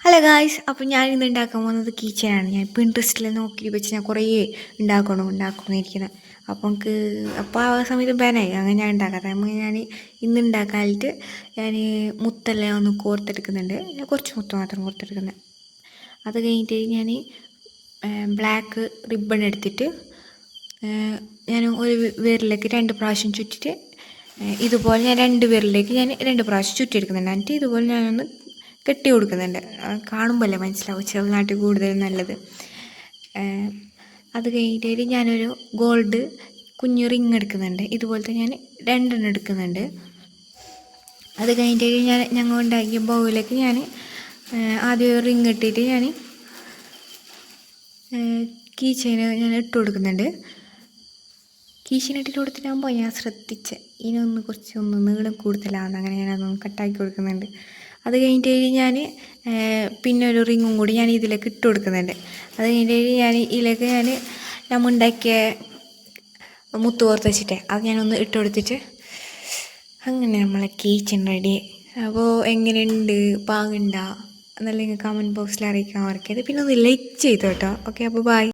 Hello guys, അപ്പോൾ ഞാൻ ഇന്ന് ഉണ്ടാക്കാൻ പോകുന്നത് കീച്ചനാണ്. ഞാൻ പിൻട്രസ്റ്റിൽ നോക്കി വെച്ച് ഞാൻ കുറേ ഉണ്ടാക്കണമെന്നിരിക്കുന്നത്. അപ്പോൾ ആ സമയത്ത് ബാനായി അങ്ങനെ ഞാൻ ഉണ്ടാക്കാത്ത അങ്ങനെ ഞാൻ ഇന്ന് ഉണ്ടാക്കാനായിട്ട് ഞാൻ മുത്തെല്ലാം ഒന്ന് കോർത്തെടുക്കുന്നുണ്ട്. ഞാൻ കുറച്ച് മുത്ത് മാത്രം കോർത്തെടുക്കുന്നത്. അത് കഴിഞ്ഞിട്ട് ഞാൻ ബ്ലാക്ക് റിബൺ എടുത്തിട്ട് ഞാൻ ഒരു വിരലിലേക്ക് 2 പ്രാവശ്യം ചുറ്റിട്ട് ഇതുപോലെ ഞാൻ 2 വിരലിലേക്ക് ഞാൻ 2 പ്രാവശ്യം ചുറ്റിയെടുക്കുന്നുണ്ട്. എന്നിട്ട് ഇതുപോലെ ഞാനൊന്ന് കെട്ടി കൊടുക്കുന്നുണ്ട്. കാണുമ്പോഴല്ലേ മനസ്സിലാവും ചെറുനാട്ടിൽ കൂടുതൽ നല്ലത്. അത് കഴിഞ്ഞിട്ട് ഞാനൊരു ഗോൾഡ് കുഞ്ഞു റിങ് എടുക്കുന്നുണ്ട്. ഇതുപോലത്തെ ഞാൻ 2 എടുക്കുന്നുണ്ട്. അത് കഴിഞ്ഞിട്ട് ഞങ്ങൾ ഉണ്ടാക്കിയ ബൗളിലേക്ക് ഞാൻ ആദ്യം ഒരു റിങ് ഇട്ടിട്ട് ഞാൻ കീ ചെയിന് ഞാൻ ഇട്ട് കൊടുക്കുന്നുണ്ട്. കീ ചെയിൻ ഇട്ടിട്ട് കൊടുത്തിട്ടാകുമ്പോൾ ഞാൻ ശ്രദ്ധിച്ച് ഇതിനൊന്ന് കുറച്ചൊന്ന് നീളം കൂടുതലാണ്, അങ്ങനെ ഞാനതൊന്ന് കട്ടാക്കി കൊടുക്കുന്നുണ്ട്. അത് കഴിഞ്ഞിട്ട് ഞാൻ പിന്നെ ഒരു റിങ്ങും കൂടി ഞാൻ ഇതിലേക്ക് ഇട്ട് കൊടുക്കുന്നുണ്ട്. അത് കഴിഞ്ഞിട്ട് ഞാൻ ഇതിലേക്ക് നമ്മൾ ഉണ്ടാക്കിയ മുത്ത് കോർത്ത് വെച്ചിട്ട് അത് ഞാനൊന്ന് ഇട്ട് കൊടുത്തിട്ട് അങ്ങനെ നമ്മളെ കീച്ചൻ റെഡി. അപ്പോൾ എങ്ങനെയുണ്ട്, പാങ്ങുണ്ടോ എന്നല്ലെങ്കിൽ കമൻറ്റ് ബോക്സിൽ അറിയിക്കാൻ മറക്കരുത്. പിന്നെ ഒന്ന് ലൈക്ക് ചെയ്തോ കേട്ടോ. ഓക്കെ, അപ്പോൾ ബൈ.